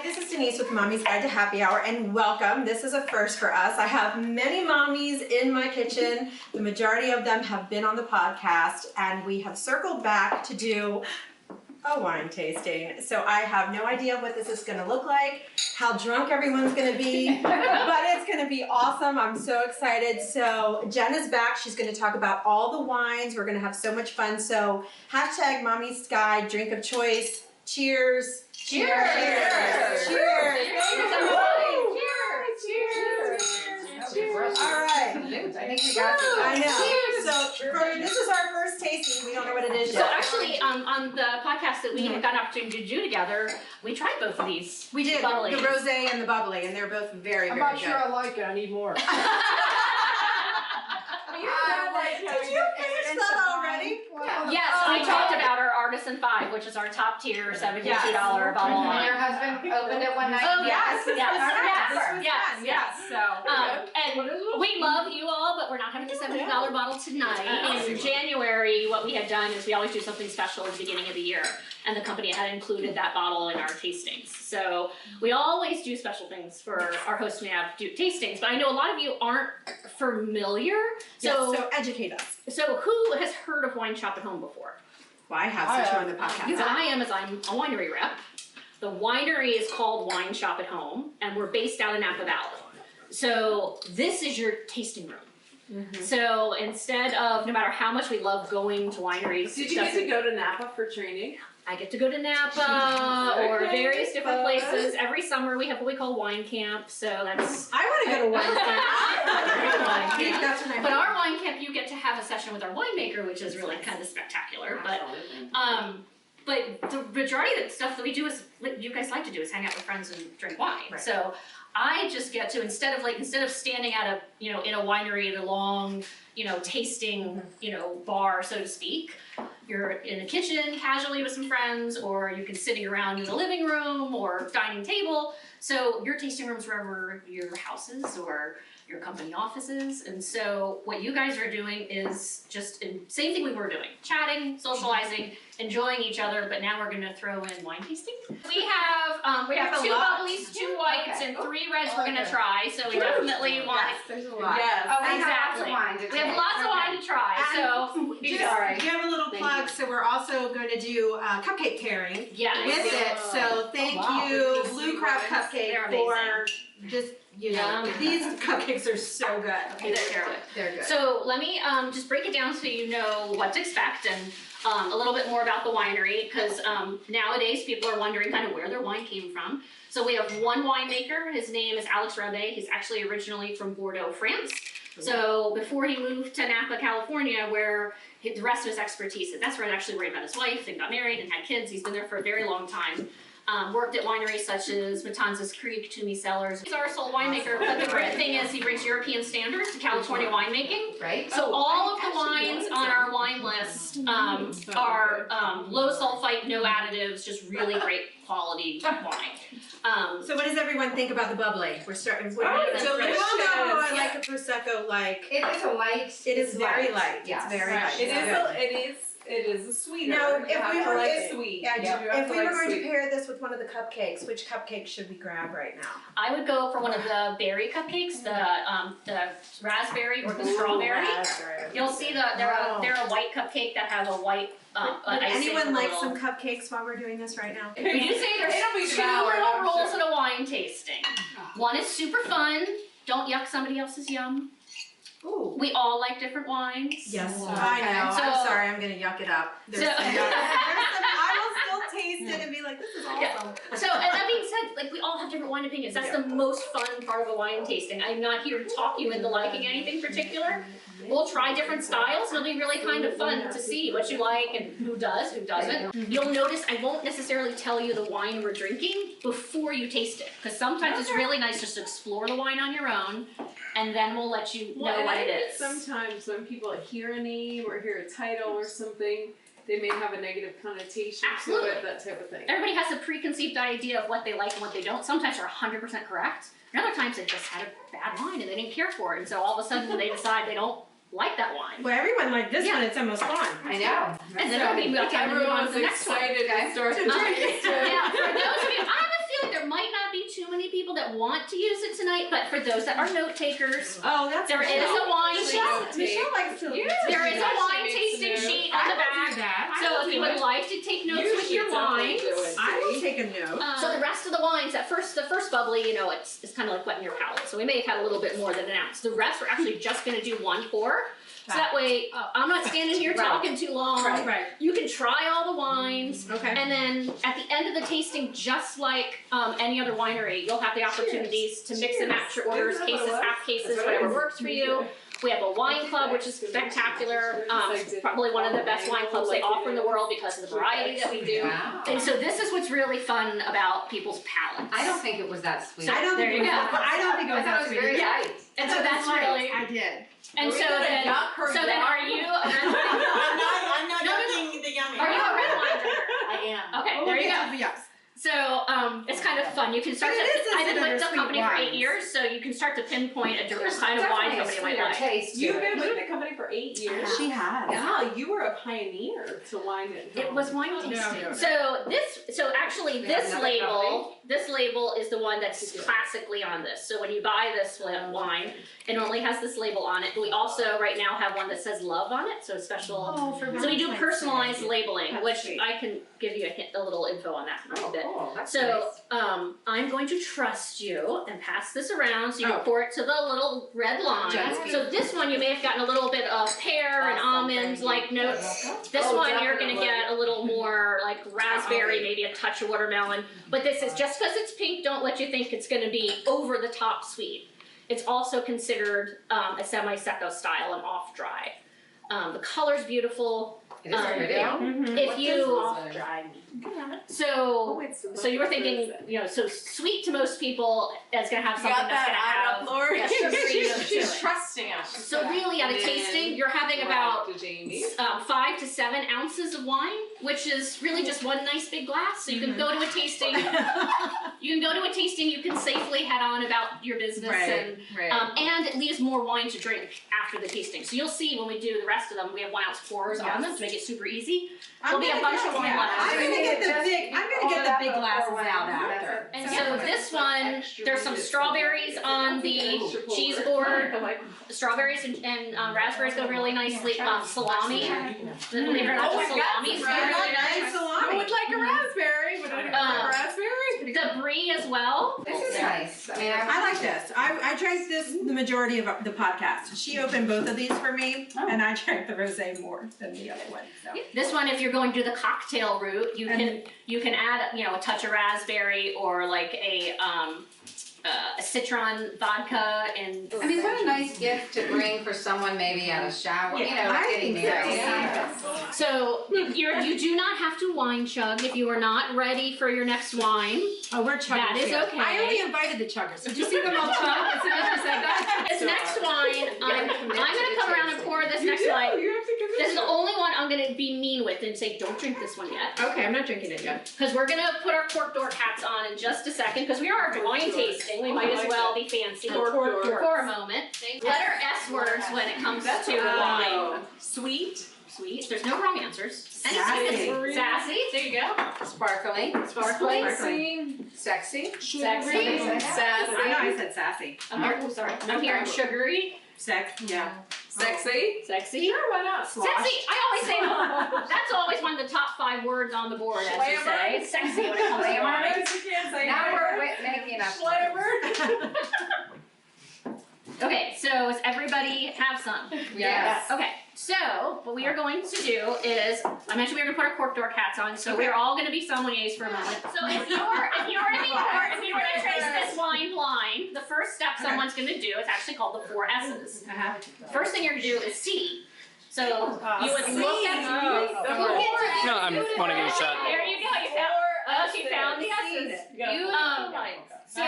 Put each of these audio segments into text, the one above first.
this is Denise with Mommy's Guide to Happy Hour, and welcome. This is a first for us. I have many mommies in my kitchen. The majority of them have been on the podcast, and we have circled back to do a wine tasting. So I have no idea what this is going to look like, how drunk everyone's going to be, but it's going to be awesome. I'm so excited. So Jen is back. She's going to talk about all the wines. We're going to have so much fun. So hashtag Mommy's Guide, drink of choice. Cheers. Cheers. Cheers. Cheers. All right. I think we got this. I know. So this is our first tasting. We don't know what it is So yet. actually, on the podcast that we got an opportunity to do together, we tried both of these. We did bubbly. the rosé and the bubbly, and they're both very, very good. I'm not sure I like it. I need more. Did you finish that already? Yes, I talked about our Artisan 5, which is our top tier $72 bottle of And wine. your husband opened it one night. Oh yes, This yes, was fun. yes, yes. So And we love you all, but we're not having a $70 bottle tonight. In January, what we had done is we always do something special at the beginning of the year, and the company had included that bottle in our tastings. So we always do special things for our hosts when we have do tastings, but I know a lot of you aren't familiar. so educate us. So who has heard of Wine Shop at Home before? Well, I have since you're on the podcast. Because I'm a winery rep. The winery is called Wine Shop at Home, and we're based out in Napa Valley. So this is your tasting room. Mm-hmm. So instead of, no matter how much we love going to wineries. Did you get to go to Napa for training? I get to go to Napa or Okay, various different fun. places. Every summer we have what we call wine camp, so that's... I want to go to wine camp. That's what I But our wine camp, you get to have a session with our winemaker, which is really kind of spectacular. But the majority of the stuff that we do is what you guys like to do is hang out with friends and drink wine. Right. So I just get to instead of standing at a in a winery at a long tasting bar, so to speak, you're in the kitchen casually with some friends, or you can sitting around in the living room or dining table. So your tasting rooms wherever your house is or your company offices. And so what you guys are doing is just same thing we were doing, chatting, socializing, enjoying each other, but now we're gonna throw in wine tasting. We have two bubblies, 2 whites, and 3 reds we're gonna try, so we definitely want there's a lot. Yes. Oh, we Exactly. have lots of wine to we have taste. lots of wine to try, so Just give a little plug. So we're also going to do cupcake pairing yeah. with it. So thank you, Blue Crab Cupcake, They're for just Yum. these cupcakes are so good. Okay, take care of it. They're good. So let me just break it down so you know what to expect and a little bit more about the winery, because nowadays people are wondering kind of where their wine came from. So we have one winemaker. His name is Alex Rabé. He's actually originally from Bordeaux, France. So before he moved to Napa, California, where the rest of his expertise, and that's where he met his wife and got married and had kids. He's been there for a very long time. Worked at wineries such as Matanzas Creek, Toomey Cellars. He's our sole winemaker, but the great thing is he brings European standards to California winemaking. Right? So all of the wines on our wine list are low sulfite, no additives, just really great quality wine. So what does everyone think about the bubbly? We're starting. What do you think? delicious. Well, no, I like a prosecco. Like It is a light. it is very light. Yes. It's very light. It is a sweeter. Now, You if have we to were like to- sweet. Yeah, You have if to we like were going sweet. to pair this with one of the cupcakes, which cupcake should we grab right now? I would go for one of the berry cupcakes, the raspberry or the strawberry. You'll see they're a white cupcake that have a white Would icing. anyone like little- some cupcakes while we're doing this right now? We do say there's It'll be 2 devoured, little I'm rules sure. in a wine tasting. One is super fun. Don't yuck somebody else's yum. Ooh. We all like different wines. Yes, Wow. I know. So- I'm sorry, I'm gonna yuck it up. There's So- some, I will still taste it and be like, this is awesome. Yeah. So, and that being said, like we all have different wine opinions. That's the most fun part of a wine tasting. I'm not here to talk you into liking anything particular. We'll try different styles. It'll be really kind of fun to see what you like and who does, who doesn't. You'll notice I won't necessarily tell you the wine we're drinking before you taste it, because sometimes it's really nice just to explore the wine on your own, and then we'll let you know Well, what and it I think is. sometimes when people hear a name or hear a title or something, they may have a negative connotation Absolutely. to it, that type of thing. Everybody has a preconceived idea of what they like and what they don't. Sometimes they're 100% correct, and other times they just had a bad wine and they didn't care for it, and so all of a sudden they decide they don't like that wine. Well, everyone liked this Yeah. one. It's almost gone. I know. And then we'll be time to move on to Everyone's the next one. excited Okay. to start the To drink taste. it. Yeah, for those of you, I have a feeling there might not be too many people that want to use it tonight, but for those that are note takers, Oh, that's there is a wine Michelle likes to. there is a She wine makes tasting notes. sheet on the back. So if you would like to take notes with your wines. I will take a note. So the rest of the wines, the first bubbly, you know, it's kind of like wetting your palate. So we may have had a little bit more than an ounce. The rest, we're actually just going to do one pour. So that way, I'm not standing here talking too long. Right. You can try all the wines. Okay. And then at the end of the tasting, just like any other winery, you'll have the opportunities to mix and match your orders, cases, half cases, whatever works for you. We have a wine club, which is spectacular. It's probably one of the best wine clubs they offer in the world because of the variety that we do. Wow. And so this is what's really fun about people's palates. I don't think it was that sweet. So I don't there think you it go. was, I don't think it I was thought that it was sweet. very Yeah. light. And so that's really, I did. and so then, are you a red wine? I'm not No, no, no. drinking the yummy. Are you a red wine drinker? I am. Okay, Well, there we'll you get go. to the yucks. So it's kind of fun. You can start But to. it is I've been considered with the sweet company for 8 wines. years, so you can start to pinpoint a different There's kind of wine definitely somebody a might sweeter like. taste to You've it. been with the company for 8 years. She has. Wow, you were a pioneer to wine at home. It was wine tasting. no. So actually We have this another label is the one that's classically on this. So when you buy this wine, it only has this label on it. We also right now have one that says love on it, so it's special. Oh, for So we do Valentine's personalized Day. labeling, That's which sweet. I can give you a little info on that in a Oh, bit. cool. That's So nice. I'm going to trust you and pass this around so you Oh. can pour it to the little red line. Just So this one you may have gotten a little bit of pear and Awesome, almond like thank you. notes. This Oh, one you're definitely. gonna get a little more like raspberry, Okay. maybe a touch of watermelon. But this is just because it's pink, don't let you think it's gonna be over the top sweet. It's also considered a semi-secco style and off dry. The color's beautiful. It is pretty. Mhm. If What you does this say? so so you were thinking, you know, so sweet to most people is gonna have something that's gonna have Lori. yeah, sugary notes to She's it. trusting us. So really at a tasting, you're having about to Jamie. 5 to 7 ounces of wine, which is really just one nice big glass. So you can go to a tasting. You can safely head on about your business Right. and it leaves more wine to drink after the tasting. So you'll see when we do the rest of them, we have 1 ounce pours on them to make it super easy. There'll be a bunch of wine left. I'm gonna get the big glasses out after. And so this one, there's some strawberries on the cheese board. Strawberries and raspberries go really nicely. Salami. Believe it or not, the salami is very Nice good. salami. I would like a raspberry, but I don't like a raspberry. The brie as well. This is nice. I mean, I like this. I drank this the majority of the podcast. She opened both of these for me, and I drank the rosé more than the other one. So. This one, if you're going to the cocktail route, you can add a touch of raspberry or like a citron vodka and. I mean, what a nice gift to bring for someone maybe at a shower, you know, I getting think so. married. Yeah. So you do not have to wine chug if you are not ready for your next wine. Oh, we're chugging. That is too. okay. I only invited the chuggers. Did you see them all chug as soon as you said that? This next wine, I'm gonna come around and pour this next wine. You have to give This is the only one I'm gonna be mean with and say don't drink this one yet. Okay, I'm not drinking it yet. Because we're gonna put our cork dork hats on in just a second, because we are wine tasting, we might as well be fancy Cork dorks. for a moment. Letter S words when it comes to wine. Sweet. Sweet, there's no wrong answers. Any Sassy. seconds. Sassy, there you go. Sparkling, Sparkling. sexy, Sexy. I know I said sassy. I'm hearing sugary. Sex, yeah. Sexy? Sexy. Sure, why not? Sexy, I always say that's always one of the top 5 words on the board, as you say. It's sexy when it comes to Glamour. wine. You can't say now that. we're making up. Flavor. Okay, so does everybody have some? Yes. Okay, so what we are going to do is, I mentioned we were gonna put our cork dork hats on, so we're all gonna be sommeliers for a moment. So if you were to trace this wine blind, the first step someone's gonna do is actually called the 4 S's. First thing you're gonna do is see. So you would look at No, I'm wanna get a shot. There you go, you found. Oh, she found the S's. So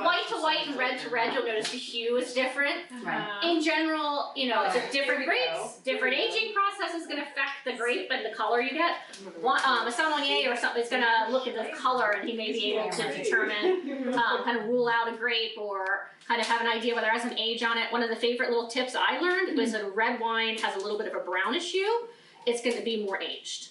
white to white and red to red, you'll notice the hue is different. Right. In general, it's a different grapes, different aging process is going to affect the grape and the color you get. A sommelier or something is going to look at the color and he may be able to determine, kind of rule out a grape or kind of have an idea whether it has an age on it. One of the favorite little tips I learned was that a red wine has a little bit of a brownish hue. It's going to be more aged.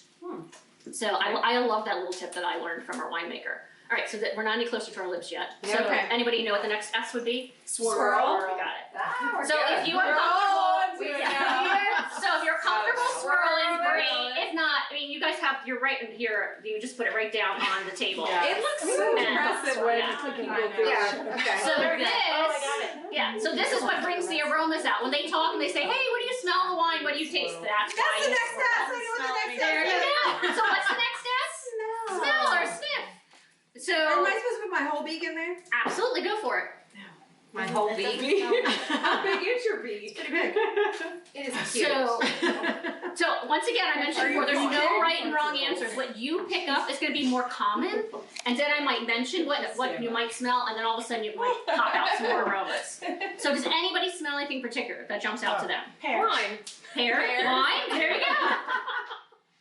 So I love that little tip that I learned from our winemaker. Alright, so that we're not any closer to our lips yet. So Okay. anybody know what the next S would be? Swirl. We got it. Ah, we're So good. if you are We're comfortable, all into it now. so if you're comfortable swirling, Swirl. great. If not, I mean, you guys have, you're right in here, you just put it right down on the table. Yeah. It looks so Yeah. impressive when Yeah. people do Yeah, it. okay. So Oh, I this, got it. yeah, so this is what brings the aromas out. When they talk and they say, hey, what do you smell the wine? What do you taste? That's That's the wine. next S. I know what the next There S you is. go. So what's the next S? Smell or sniff. Am So I supposed to put my whole beak in there? absolutely go for it. My whole beak. How big is your beak? Pretty big. It is cute. So once again, I mentioned before, there's no right and wrong answers. What you pick up is going to be more common, and then I might mention what you might smell, and then all of a sudden you might pop out some more aromas. So does anybody smell anything particular that jumps out to them? Pear. Wine. Pear, Pear. wine, there you go.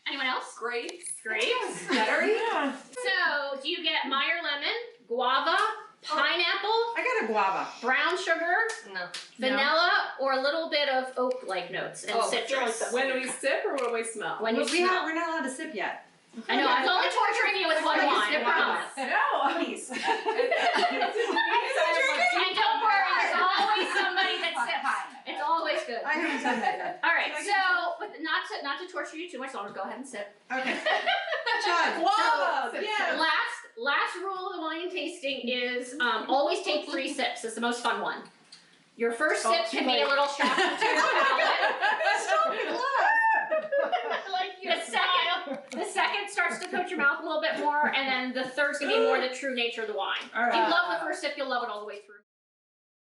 Anyone else? Grapes. Grapes. Buttery. So do you get Meyer lemon, guava, pineapple, I got a guava. brown sugar, No. vanilla, or a little bit of oak-like notes and Oh, citrus? When do we sip or when do we smell? When you smell. We're not allowed to sip yet. I know, I was only torturing you with one Like a wine, I sip promise. No. Please. And don't worry, there's always somebody that sips. It's always good. I haven't done that yet. All right, so but not to torture you too much longer. Go ahead and sip. Okay. Chug. Guava. Yeah. Last rule of the wine tasting is always take 3 sips. It's the most fun one. Your first sip can be a little shocking to your palate. The second starts to coat your mouth a little bit more, and then the third's gonna be more the true nature of the wine. All If you right. love the first sip, you'll love it all the way through.